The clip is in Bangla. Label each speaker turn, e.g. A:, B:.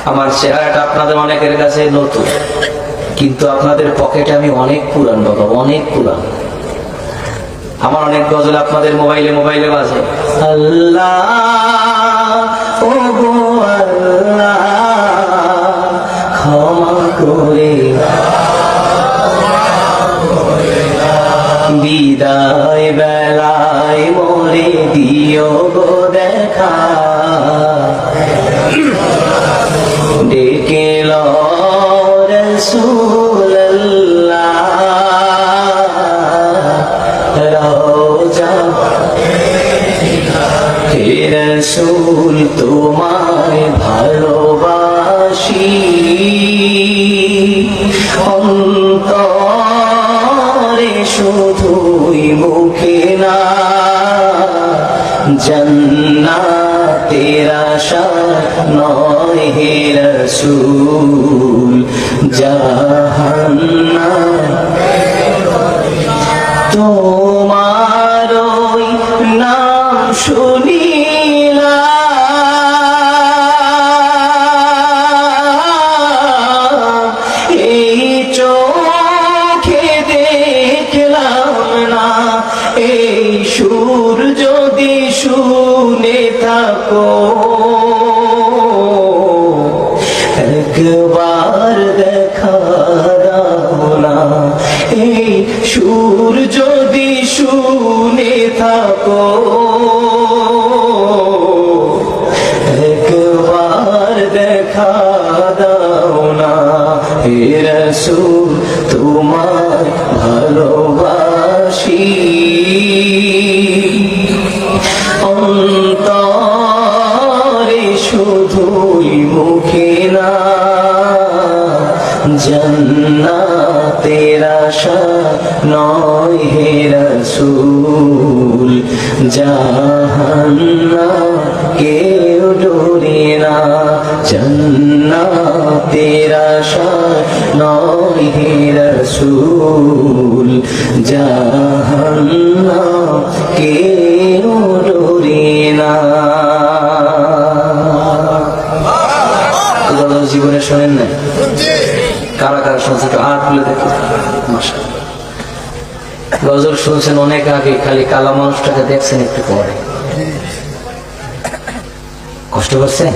A: আমার চেহারাটা আপনাদের অনেকের কাছে নতুন, কিন্তু আপনাদের পকেটে আমি অনেক পুরান বাবা, অনেক পুরান। আমার অনেক গজল আপনাদের মোবাইলে মোবাইলে বাজে। আল্লাহ ও গো আল্লাহ ক্ষমা করে বিদায় বেলায় মোরে দিও গো দেখা, ডেকে লো রাসূলুল্লাহ রওজা হে রাসূল তোমায় ভালোবাসি, অন্তরে শুধুই মুখে না, জান্নাতের আশা নয় হে রাসূল জাহান্নাম। তোমার ওই নাম শুনিলাম, এই চোখে দেখলাম না, এই সুর যদি শুনে থাকো একবার দেখা দাও না, এই সুর যদি শুনে থাকো একবার দেখা দাও না, হে রাসূল তোমায় ভালোবাসি, অন্তরে শুধুই মুখে না, জান্নাতের আশা নয় হে রাসূল জাহান্নাম কেউ ডরে না, জান্নাতের আশা নয় হে রাসূল জাহান্নাম কেউ ডরে না। জীবনে শোনেন না? কারা কারা শুনছে একটু হাত তুলে দেখো। গজল শুনছেন অনেক আগে, খালি কালা মানুষটাকে দেখছেন একটু পরে। কষ্ট করছেন?